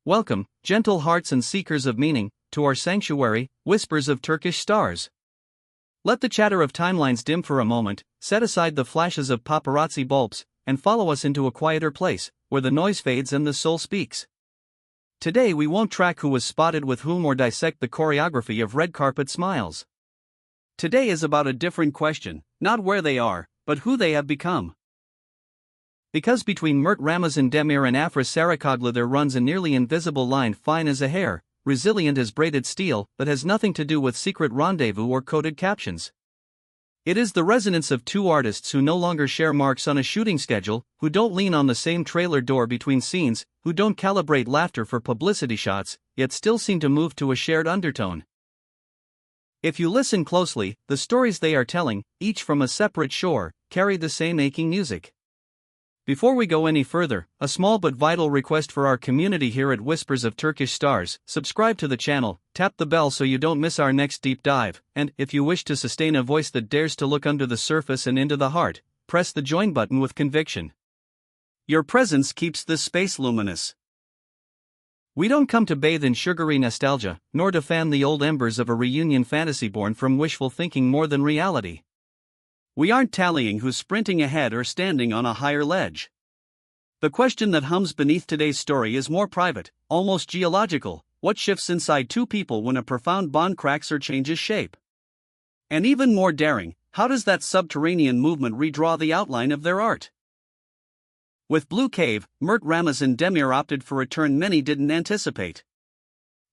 Welcome, gentle hearts and seekers of meaning, to our sanctuary, Whispers of Turkish Stars. Let the chatter of timelines dim for a moment, set aside the flashes of paparazzi bulbs, and follow us into a quieter place, where the noise fades and the soul speaks. Today we won't track who was spotted with whom or dissect the choreography of red carpet smiles. Today is about a different question, not where they are, but who they have become. Because between Mert Ramazan Demir and Afra Sarıkoglu there runs a nearly invisible line fine as a hair, resilient as braided steel, that has nothing to do with secret rendezvous or coded captions. It is the resonance of two artists who no longer share marks on a shooting schedule, who don't lean on the same trailer door between scenes, who don't calibrate laughter for publicity shots, yet still seem to move to a shared undertone. If you listen closely, the stories they are telling, each from a separate shore, carry the same aching music. Before we go any further, a small but vital request for our community here at Whispers of Turkish Stars: subscribe to the channel, tap the bell so you don't miss our next deep dive, and, if you wish to sustain a voice that dares to look under the surface and into the heart, press the join button with conviction. Your presence keeps this space luminous. We don't come to bathe in sugary nostalgia, nor to fan the old embers of a reunion fantasy born from wishful thinking more than reality. We aren't tallying who's sprinting ahead or standing on a higher ledge. The question that hums beneath today's story is more private, almost geological: what shifts inside two people when a profound bond cracks or changes shape? And even more daring, how does that subterranean movement redraw the outline of their art? With Blue Cave, Mert Ramazan Demir opted for a turn many didn't anticipate.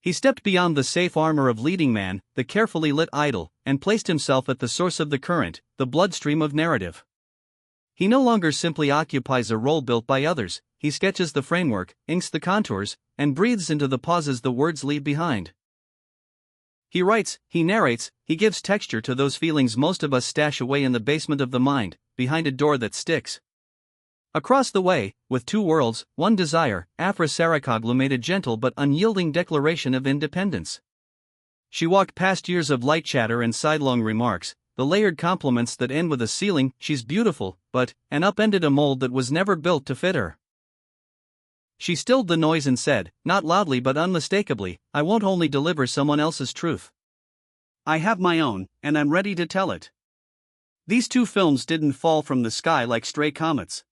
He stepped beyond the safe armor of leading man, the carefully lit idol, and placed himself at the source of the current, the bloodstream of narrative. He no longer simply occupies a role built by others, he sketches the framework, inks the contours, and breathes into the pauses the words leave behind. He writes, he narrates, he gives texture to those feelings most of us stash away in the basement of the mind, behind a door that sticks. Across the way, with two worlds, one desire, Afra Sarıkoglu made a gentle but unyielding declaration of independence. She walked past years of light chatter and sidelong remarks, the layered compliments that end with a ceiling, she's beautiful, but, and upended a mold that was never built to fit her. She stilled the noise and said, not loudly but unmistakably, I won't only deliver someone else's truth. I have my own, and I'm ready to tell it. These two films didn't fall from the sky like stray comets.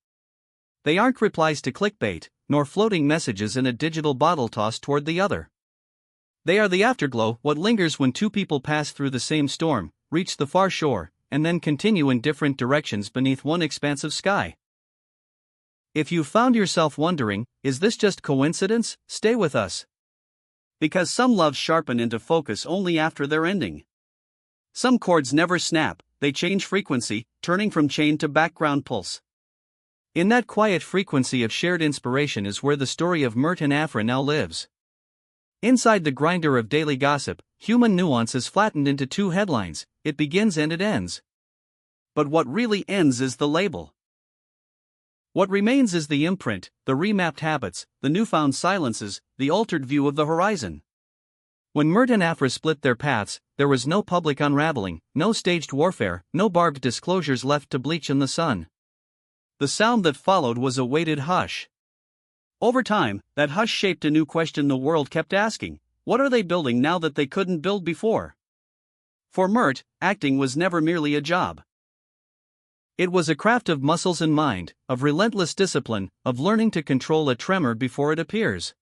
They aren't replies to clickbait, nor floating messages in a digital bottle tossed toward the other. They are the afterglow, what lingers when two people pass through the same storm, reach the far shore, and then continue in different directions beneath one expansive sky. If you found yourself wondering, is this just coincidence? Stay with us. Because some loves sharpen into focus only after their ending. Some chords never snap, they change frequency, turning from chain to background pulse. In that quiet frequency of shared inspiration is where the story of Mert and Afra now lives. Inside the grinder of daily gossip, human nuance is flattened into two headlines: it begins and it ends. But what really ends is the label. What remains is the imprint, the remapped habits, the newfound silences, the altered view of the horizon. When Mert and Afra split their paths, there was no public unraveling, no staged warfare, no barbed disclosures left to bleach in the sun. The sound that followed was a weighted hush. Over time, that hush shaped a new question the world kept asking: what are they building now that they couldn't build before? For Mert, acting was never merely a job. It was a craft of muscles and mind, of relentless discipline, of learning to control a tremor before it appears.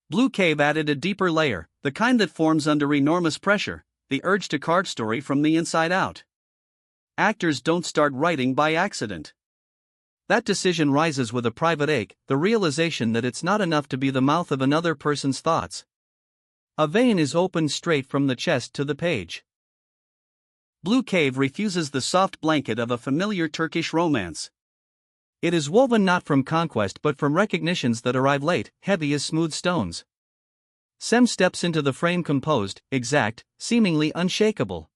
Blue Cave added a deeper layer, the kind that forms under enormous pressure, the urge to carve story from the inside out. Actors don't start writing by accident. That decision rises with a private ache, the realization that it's not enough to be the mouth of another person's thoughts. A vein is opened straight from the chest to the page. Blue Cave refuses the soft blanket of a familiar Turkish romance. It is woven not from conquest but from recognitions that arrive late, heavy as smooth stones. Sem steps into the frame composed, exact, seemingly unshakable.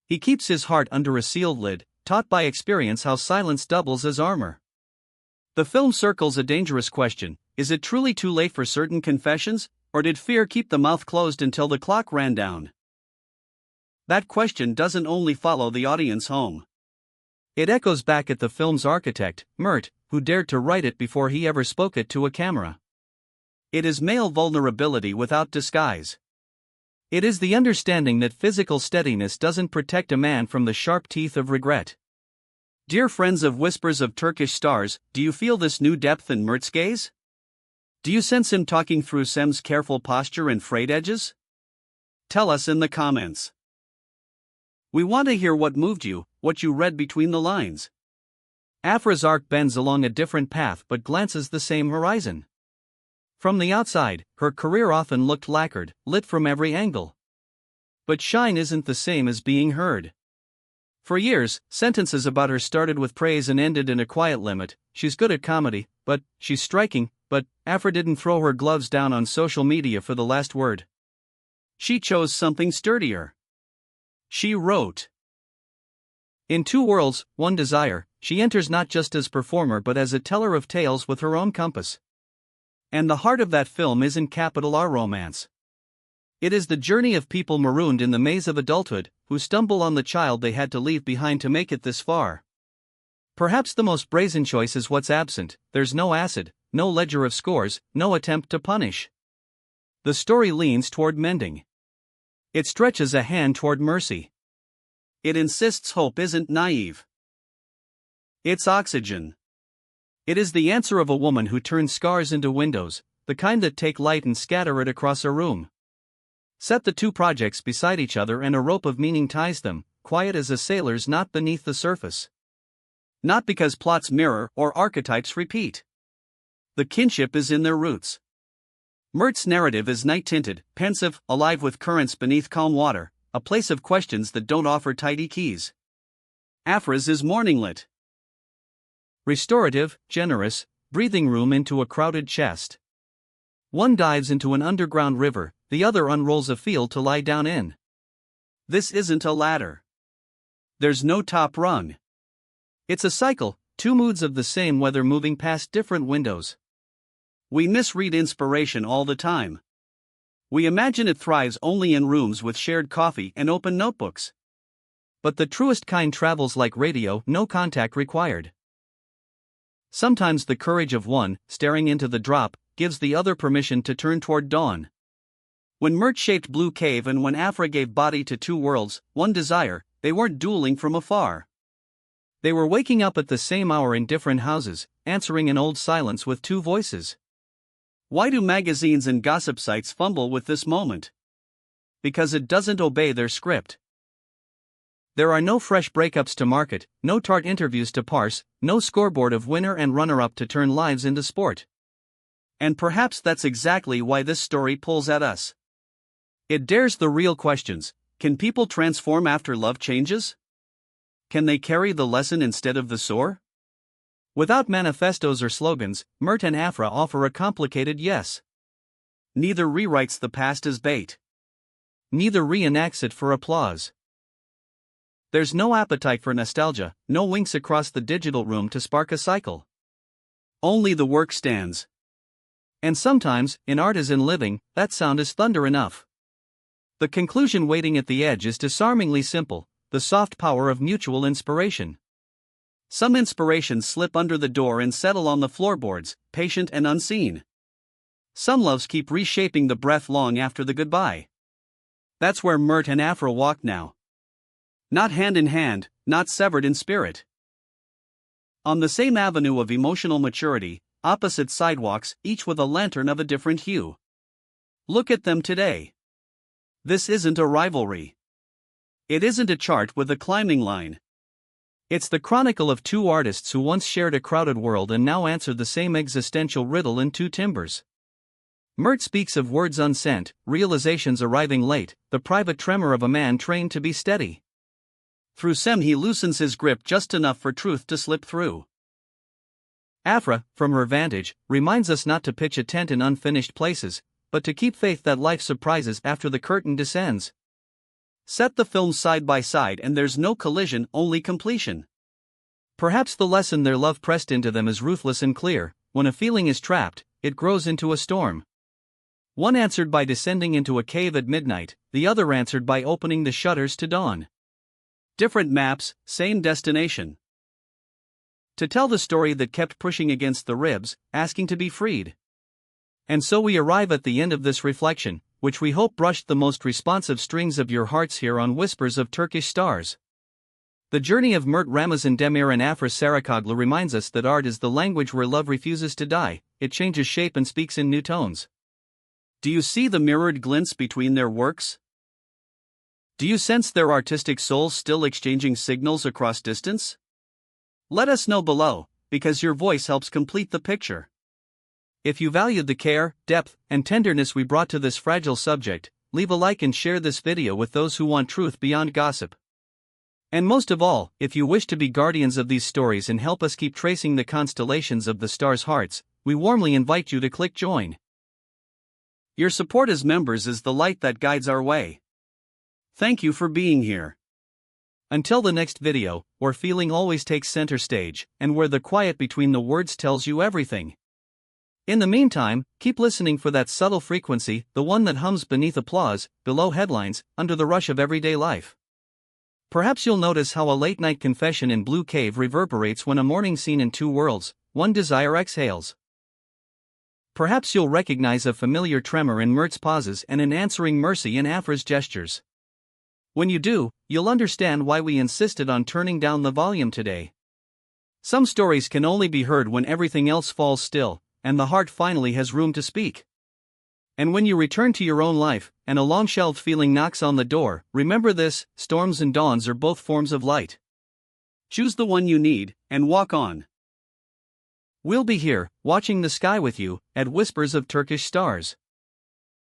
He keeps his heart under a sealed lid, taught by experience how silence doubles as armor. The film circles a dangerous question: is it truly too late for certain confessions, or did fear keep the mouth closed until the clock ran down? That question doesn't only follow the audience home. It echoes back at the film's architect, Mert, who dared to write it before he ever spoke it to a camera. It is male vulnerability without disguise. It is the understanding that physical steadiness doesn't protect a man from the sharp teeth of regret. Dear friends of Whispers of Turkish Stars, do you feel this new depth in Mert's gaze? Do you sense him talking through Sem's careful posture and frayed edges? Tell us in the comments. We want to hear what moved you, what you read between the lines. Afra's arc bends along a different path but glances the same horizon. From the outside, her career often looked lacquered, lit from every angle. But shine isn't the same as being heard. For years, sentences about her started with praise and ended in a quiet limit. She's good at comedy, but she's striking. But Afra didn't throw her gloves down on social media for the last word. She chose something sturdier. She wrote, "In Two Worlds, One Desire, she enters not just as performer but as a teller of tales with her own compass. And the heart of that film isn't capital R romance. It is the journey of people marooned in the maze of adulthood, who stumble on the child they had to leave behind to make it this far. Perhaps the most brazen choice is what's absent. There's no acid, no ledger of scores, no attempt to punish. The story leans toward mending. It stretches a hand toward mercy. It insists hope isn't naive. It's oxygen. It is the answer of a woman who turns scars into windows, the kind that take light and scatter it across a room. Set the two projects beside each other and a rope of meaning ties them, quiet as a sailor's knot beneath the surface. Not because plots mirror or archetypes repeat. The kinship is in their roots. Mert's narrative is night-tinted, pensive, alive with currents beneath calm water, a place of questions that don't offer tidy keys. Afra's is morning-lit. Restorative, generous, breathing room into a crowded chest. One dives into an underground river, the other unrolls a field to lie down in. This isn't a ladder. There's no top rung. It's a cycle, two moods of the same weather moving past different windows. We misread inspiration all the time. We imagine it thrives only in rooms with shared coffee and open notebooks. But the truest kind travels like radio, no contact required. Sometimes the courage of one, staring into the drop, gives the other permission to turn toward dawn. When Mert shaped Blue Cave and when Afra gave body to Two Worlds, One Desire, they weren't dueling from afar. They were waking up at the same hour in different houses, answering an old silence with two voices. Why do magazines and gossip sites fumble with this moment? Because it doesn't obey their script. There are no fresh breakups to market, no tart interviews to parse, no scoreboard of winner and runner-up to turn lives into sport. And perhaps that's exactly why this story pulls at us. It dares the real questions. Can people transform after love changes? Can they carry the lesson instead of the sore? Without manifestos or slogans, Mert and Afra offer a complicated yes. Neither rewrites the past as bait. Neither reenacts it for applause. There's no appetite for nostalgia, no winks across the digital room to spark a cycle. Only the work stands. And sometimes, in art as in living, that sound is thunder enough. The conclusion waiting at the edge is disarmingly simple, the soft power of mutual inspiration. Some inspirations slip under the door and settle on the floorboards, patient and unseen. Some loves keep reshaping the breath long after the goodbye. That's where Mert and Afra walk now. Not hand in hand, not severed in spirit. On the same avenue of emotional maturity, opposite sidewalks, each with a lantern of a different hue. Look at them today. This isn't a rivalry. It isn't a chart with a climbing line. It's the chronicle of two artists who once shared a crowded world and now answer the same existential riddle in two timbers. Mert speaks of words unsent, realizations arriving late, the private tremor of a man trained to be steady. Through Sem he loosens his grip just enough for truth to slip through. Afra, from her vantage, reminds us not to pitch a tent in unfinished places, but to keep faith that life surprises after the curtain descends. Set the films side by side and there's no collision, only completion. Perhaps the lesson their love pressed into them is ruthless and clear: when a feeling is trapped, it grows into a storm. One answered by descending into a cave at midnight, the other answered by opening the shutters to dawn. Different maps, same destination. To tell the story that kept pushing against the ribs, asking to be freed. And so we arrive at the end of this reflection, which we hope brushed the most responsive strings of your hearts here on Whispers of Turkish Stars. The journey of Mert Ramazan Demir and Afra Sarakoglu reminds us that art is the language where love refuses to die, it changes shape and speaks in new tones. Do you see the mirrored glints between their works? Do you sense their artistic souls still exchanging signals across distance? Let us know below, because your voice helps complete the picture. If you valued the care, depth, and tenderness we brought to this fragile subject, leave a like and share this video with those who want truth beyond gossip. And most of all, if you wish to be guardians of these stories and help us keep tracing the constellations of the stars' hearts, we warmly invite you to click join. Your support as members is the light that guides our way. Thank you for being here. Until the next video, where feeling always takes center stage, and where the quiet between the words tells you everything. In the meantime, keep listening for that subtle frequency, the one that hums beneath applause, below headlines, under the rush of everyday life. Perhaps you'll notice how a late-night confession in Blue Cave reverberates when a morning scene in Two Worlds, One Desire exhales. Perhaps you'll recognize a familiar tremor in Mert's pauses and an answering mercy in Afra's gestures. When you do, you'll understand why we insisted on turning down the volume today. Some stories can only be heard when everything else falls still, and the heart finally has room to speak. And when you return to your own life, and a long-shelved feeling knocks on the door, remember this: storms and dawns are both forms of light. Choose the one you need, and walk on. We'll be here, watching the sky with you, at Whispers of Turkish Stars.